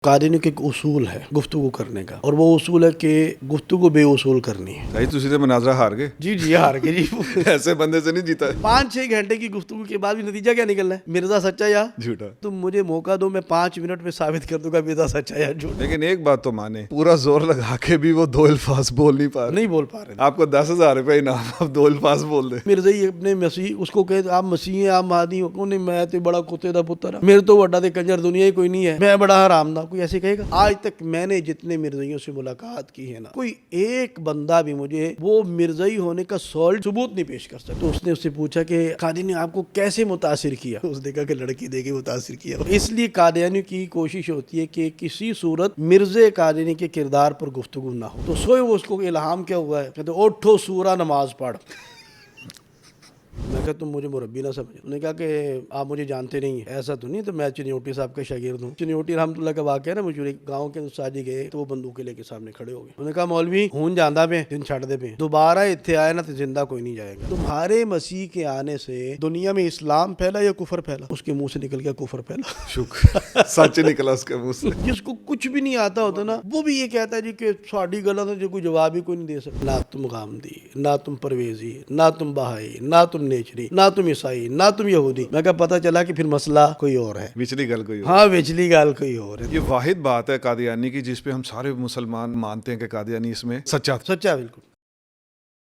قادیانی کا ایک اصول ہے گفتگو کرنے کا، اور وہ اصول ہے کہ گفتگو بے اصول کرنی ہے۔ بھائی تسی تے مناظرہ ہار گئے؟ جی ہار کے جی ایسے بندے سے نہیں جیتا ہے۔ 5-6 گھنٹے کی گفتگو کے بعد بھی نتیجہ کیا نکلنا ہے؟ مرزا سچا یا جھوٹا۔ تم مجھے موقع دو، میں 5 منٹ میں ثابت کر دوں گا مرزا سچا یا جھوٹا۔ لیکن ایک بات تو مانے، پورا زور لگا کے بھی وہ 2 الفاظ بول نہیں پا رہے۔ نہیں بول پا رہے آپ کو 10,000 روپے انعام، آپ 2 الفاظ بول دیں۔ مرزا ہی اپنے مسیح اس کو کہے آپ مسیح ہیں، آپ مہدی ہو، نہیں میں تو بڑا کتے دا پتر ہوں، میرے تو وڈا تے کنجر دنیا ہی کوئی نہیں ہے، میں بڑا حرام دا، کوئی ایسے کہے گا؟ آج تک میں نے جتنے مرزائیوں سے ملاقات کی ہے نا، کوئی ایک بندہ بھی مجھے وہ مرزائی ہونے کا سالڈ ثبوت نہیں پیش کر سکتا۔ تو اس نے اس سے پوچھا کہ قادیانی آپ کو کیسے متاثر کیا؟ اس نے کہا کہ لڑکی دے کے متاثر کیا۔ اس لیے قادیانی کی کوشش ہوتی ہے کہ کسی صورت مرزا قادیانی کے کردار پر گفتگو نہ ہو۔ تو سوئے وہ اس کو الہام کیا ہوا ہے، کہتے اٹھو سورہ نماز پڑھ۔ میں کہا تم مجھے مربی نہ سمجھو۔ انہوں نے کہا کہ آپ مجھے جانتے نہیں ہیں، ایسا تو نہیں تو میں چنیوٹی صاحب کا شاگرد ہوں۔ چنیوٹی رحمۃ اللہ کا واقعہ ہے نا، مجھے گاؤں کے استاد جی گئے تو وہ بندوقیں لے کے سامنے کھڑے ہو گئے۔ انہوں نے کہا مولوی ہون جاندہ پہ دن چھڑ دے پہ، دوبارہ اتنے آئے نا تو زندہ کوئی نہیں جائے گا۔ تمہارے مسیح کے آنے سے دنیا میں اسلام پھیلا یا کفر پھیلا؟ اس کے منہ سے نکل گیا کفر پھیلا۔ شکر، سچ نکلا اس کے منہ سے۔ جس کو کچھ بھی نہیں آتا ہوتا نا، وہ بھی یہ کہتا ہے جی کہ ساڑی گلا تو کوئی جواب ہی کوئی نہیں دے سکتا۔ نہ تم غامدی، نہ تم پرویزی، نہ تم بہائی، نہ تم نیچری، نہ تم عیسائی، نہ تم یہودی۔ میں کہا پتہ چلا کہ پھر مسئلہ کوئی اور ہے، وچلی گل کوئی اور۔ ہاں وچلی گل کوئی اور ہے۔ یہ واحد بات ہے قادیانی کی جس پہ ہم سارے مسلمان مانتے ہیں کہ قادیانی اس میں سچا تھا۔ سچا بالکل۔